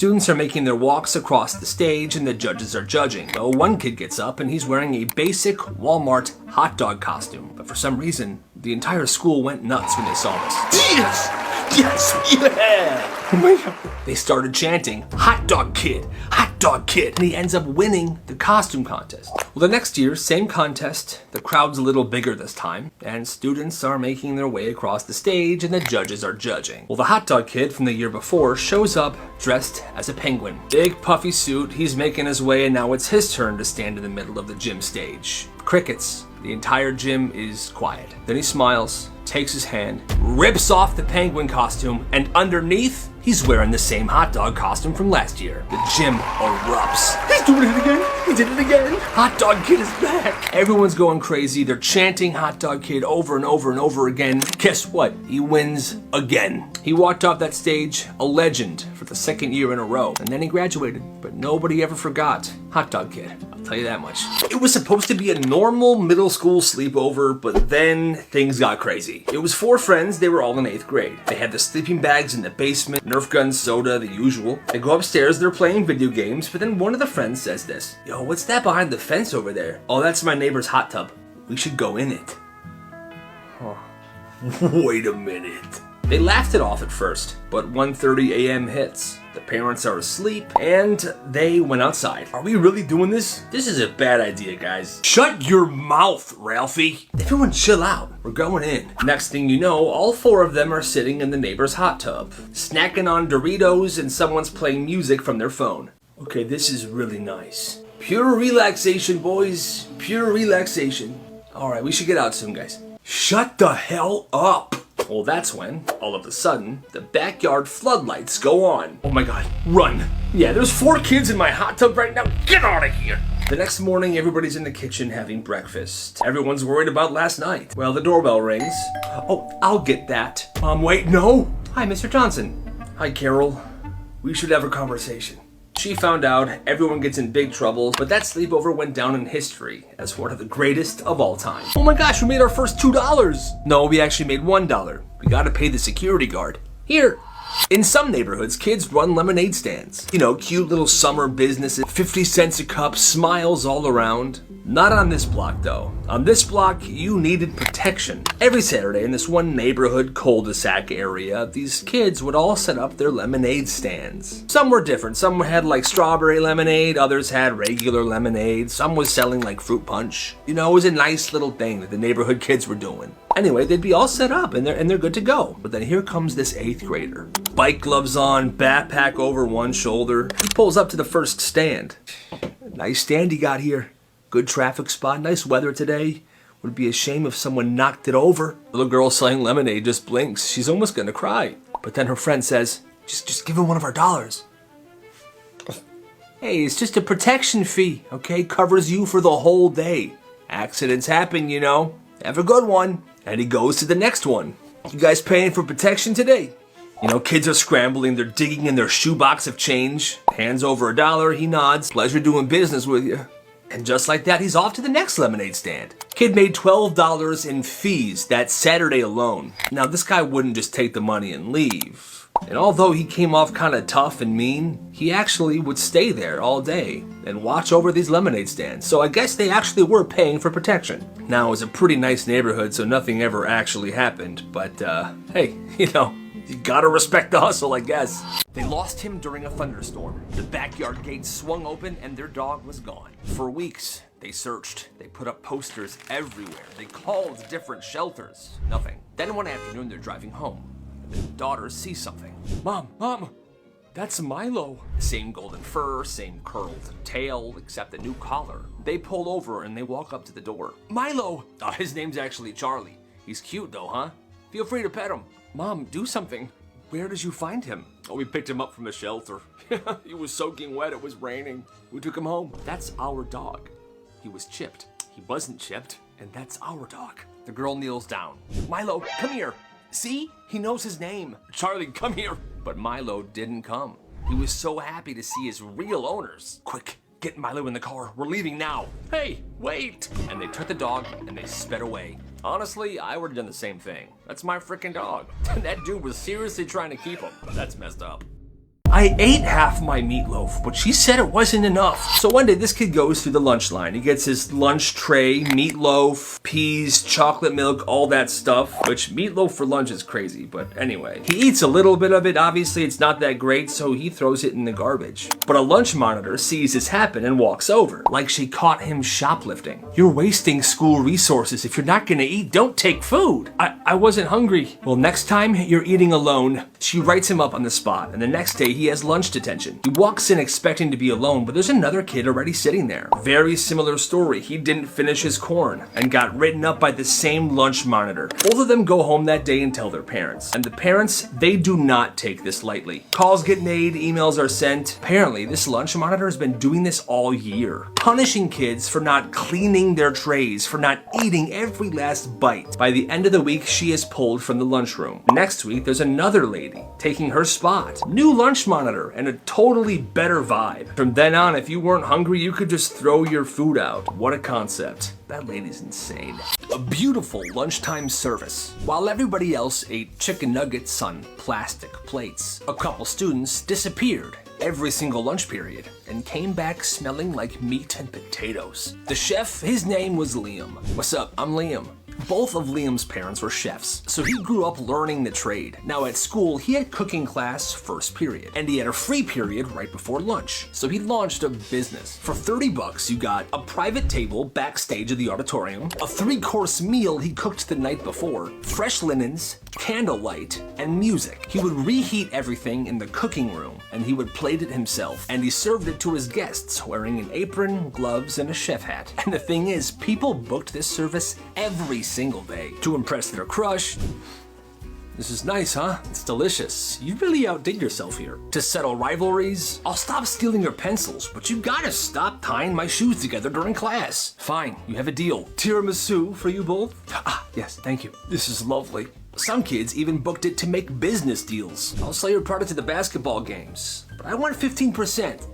Students are making their walks across the stage and the judges are judging. So one kid gets up and he's wearing a basic Walmart hot dog costume. But for some reason, the entire school went nuts when they saw this. Yes! Yes! Yeah! Oh my God. They started chanting, "Hot dog kid! Hot dog kid!" And he ends up winning the costume contest. Well, the next year, same contest. The crowd's a little bigger this time, and students are making their way across the stage and the judges are judging. Well, the hot dog kid from the year before shows up dressed as a penguin. Big puffy suit, he's making his way, and now it's his turn to stand in the middle of the gym stage. Crickets. The entire gym is quiet. Then he smiles, takes his hand, rips off the penguin costume, and underneath, he's wearing the same hot dog costume from last year. The gym erupts. He's doing it again. He did it again. Hot dog kid is back. Everyone's going crazy. They're chanting hot dog kid over and over and over again. Guess what? He wins again. He walked off that stage a legend for the second year in a row. And then he graduated. But nobody ever forgot hot dog kid. I'll tell you that much. It was supposed to be a normal middle school sleepover, but then things got crazy. It was 4 friends. They were all in 8th grade. They had the sleeping bags in the basement, Nerf guns, soda, the usual. They go upstairs, they're playing video games, but then one of the friends says this. "Yo, what's that behind the fence over there?" "Oh, that's my neighbor's hot tub. We should go in it." Huh. Wait a minute. They laughed it off at first, but 1:30 a.m. hits. The parents are asleep, and they went outside. "Are we really doing this? This is a bad idea, guys." "Shut your mouth, Ralphie." "Everyone chill out. We're going in." Next thing you know, all 4 of them are sitting in the neighbor's hot tub, snacking on Doritos, and someone's playing music from their phone. Okay, this is really nice. Pure relaxation, boys. Pure relaxation. All right, we should get out soon, guys. "Shut the hell up." Well, that's when, all of a sudden, the backyard floodlights go on. Oh my God, run. Yeah, there's 4 kids in my hot tub right now. Get out of here. The next morning, everybody's in the kitchen having breakfast. Everyone's worried about last night. Well, the doorbell rings. "Oh, I'll get that." "Mom, wait, no." "Hi, Mr. Johnson." "Hi, Carol. We should have a conversation." She found out everyone gets in big trouble, but that sleepover went down in history as one of the greatest of all time. Oh my gosh, we made our first $2. No, we actually made $1. We gotta pay the security guard. Here. In some neighborhoods, kids run lemonade stands. You know, cute little summer businesses, 50 cents a cup, smiles all around. Not on this block though. On this block, you needed protection. Every Saturday in this one neighborhood cul-de-sac area, these kids would all set up their lemonade stands. Some were different. Some had like strawberry lemonade, others had regular lemonade, some was selling like fruit punch. You know, it was a nice little thing that the neighborhood kids were doing. Anyway, they'd be all set up and they're good to go. But then here comes this 8th grader. Bike gloves on, backpack over one shoulder. He pulls up to the first stand. Nice stand he got here. Good traffic spot, nice weather today. Would be a shame if someone knocked it over. The little girl selling lemonade just blinks. She's almost gonna cry. But then her friend says, just give him one of our dollars. Hey, it's just a protection fee, okay? Covers you for the whole day. Accidents happen, you know. Have a good one. And he goes to the next one. "You guys paying for protection today?" You know, kids are scrambling, they're digging in their shoebox of change. Hands over $1, he nods. "Pleasure doing business with you." And just like that, he's off to the next lemonade stand. Kid made $12 in fees that Saturday alone. Now, this guy wouldn't just take the money and leave. And although he came off kind of tough and mean, he actually would stay there all day and watch over these lemonade stands. So I guess they actually were paying for protection. Now, it was a pretty nice neighborhood, so nothing ever actually happened. But, hey, you know, you gotta respect the hustle, I guess. They lost him during a thunderstorm. The backyard gate swung open and their dog was gone. For weeks, they searched. They put up posters everywhere. They called different shelters. Nothing. Then one afternoon, they're driving home. Their daughter sees something. Mom, that's Milo. Same golden fur, same curled tail, except a new collar. They pull over and they walk up to the door. "Milo!" His name's actually Charlie. He's cute though, huh? Feel free to pet him. "Mom, do something." "Where did you find him?" "Oh, we picked him up from the shelter. He was soaking wet, it was raining. We took him home." "That's our dog." "He was chipped." "He wasn't chipped, and that's our dog." The girl kneels down. "Milo, come here. See? He knows his name." "Charlie, come here." But Milo didn't come. He was so happy to see his real owners. "Quick, get Milo in the car. We're leaving now." "Hey, wait." And they took the dog and they sped away. Honestly, I would have done the same thing. That's my freaking dog. That dude was seriously trying to keep him. That's messed up. I ate half my meatloaf, but she said it wasn't enough. So one day this kid goes through the lunch line. He gets his lunch tray, meatloaf, peas, chocolate milk, all that stuff, which meatloaf for lunch is crazy, but anyway. He eats a little bit of it. Obviously it's not that great, so he throws it in the garbage. But a lunch monitor sees this happen and walks over, like she caught him shoplifting. You're wasting school resources. If you're not gonna eat, don't take food. I wasn't hungry. Well, next time you're eating alone. She writes him up on the spot, and the next day he has lunch detention. He walks in expecting to be alone, but there's another kid already sitting there. Very similar story. He didn't finish his corn and got written up by the same lunch monitor. Both of them go home that day and tell their parents. And the parents, they do not take this lightly. Calls get made, emails are sent. Apparently, this lunch monitor has been doing this all year, punishing kids for not cleaning their trays, for not eating every last bite. By the end of the week, she is pulled from the lunchroom. Next week, there's another lady taking her spot. New lunch monitor and a totally better vibe. From then on, if you weren't hungry, you could just throw your food out. What a concept. That lady's insane. A beautiful lunchtime service. While everybody else ate chicken nuggets on plastic plates, a couple students disappeared every single lunch period and came back smelling like meat and potatoes. The chef, his name was Liam. What's up? I'm Liam. Both of Liam's parents were chefs, so he grew up learning the trade. Now at school, he had cooking class first period, and he had a free period right before lunch. So he launched a business. For $30, you got a private table backstage of the auditorium, a 3-course meal he cooked the night before, fresh linens, candlelight, and music. He would reheat everything in the cooking room, and he would plate it himself, and he served it to his guests wearing an apron, gloves, and a chef hat. And the thing is, people booked this service every single day to impress their crush. This is nice, huh? It's delicious. You really outdid yourself here. To settle rivalries, I'll stop stealing your pencils, but you gotta stop tying my shoes together during class. Fine, you have a deal. Tiramisu for you both? Ah, yes, thank you. This is lovely. Some kids even booked it to make business deals. I'll sell your product to the basketball games, but I want 15%,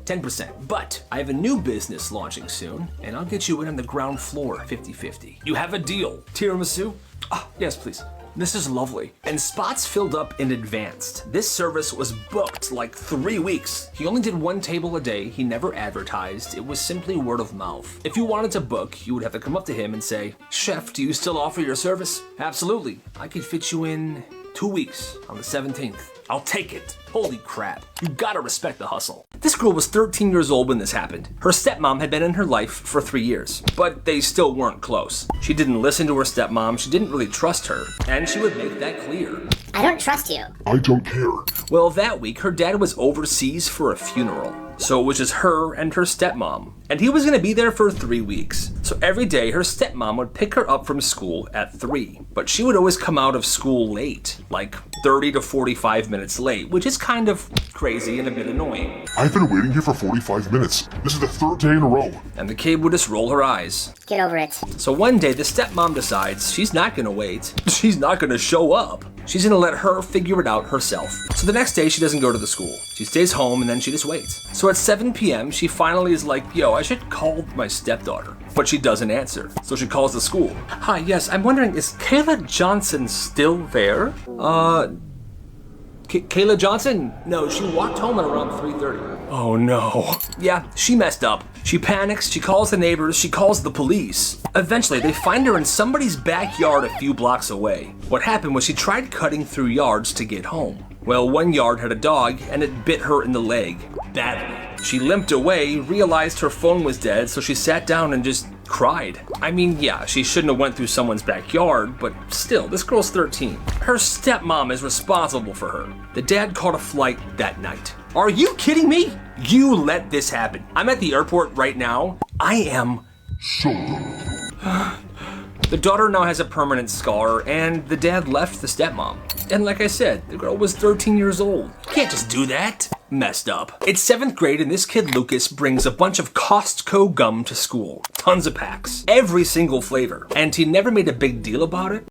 10%. But I have a new business launching soon, and I'll get you in on the ground floor, 50-50. You have a deal. Tiramisu? Ah, yes, please. This is lovely. And spots filled up in advance. This service was booked like 3 weeks. He only did 1 table a day. He never advertised. It was simply word of mouth. If you wanted to book, you would have to come up to him and say, "Chef, do you still offer your service?" "Absolutely. I could fit you in 2 weeks on the 17th. I'll take it." Holy crap. You gotta respect the hustle. This girl was 13 years old when this happened. Her stepmom had been in her life for 3 years, but they still weren't close. She didn't listen to her stepmom, she didn't really trust her, and she would make that clear. "I don't trust you." "I don't care." Well, that week, her dad was overseas for a funeral. So it was just her and her stepmom. And he was gonna be there for 3 weeks. So every day, her stepmom would pick her up from school at 3. But she would always come out of school late, like 30 to 45 minutes late, which is kind of crazy and a bit annoying. "I've been waiting here for 45 minutes. This is the 3rd day in a row." And the kid would just roll her eyes. "Get over it." So one day, the stepmom decides she's not gonna wait. She's not gonna show up. She's gonna let her figure it out herself. So the next day, she doesn't go to the school. She stays home and then she just waits. So at 7 p.m., she finally is like, "Yo, I should call my stepdaughter." But she doesn't answer. So she calls the school. "Hi, yes, I'm wondering, is Kayla Johnson still there?" Kayla Johnson? No, she walked home at around 3:30. Oh no. Yeah, she messed up. She panics, she calls the neighbors, she calls the police. Eventually, they find her in somebody's backyard a few blocks away. What happened was she tried cutting through yards to get home. Well, one yard had a dog and it bit her in the leg. Badly. She limped away, realized her phone was dead, so she sat down and just cried. I mean, yeah, she shouldn't have went through someone's backyard, but still, this girl's 13. Her stepmom is responsible for her. The dad caught a flight that night. Are you kidding me? You let this happen. I'm at the airport right now. I am So The daughter now has a permanent scar, and the dad left the stepmom. And like I said, the girl was 13 years old. You can't just do that. Messed up. It's 7th grade, and this kid Lucas brings a bunch of Costco gum to school. Tons of packs. Every single flavor. And he never made a big deal about it,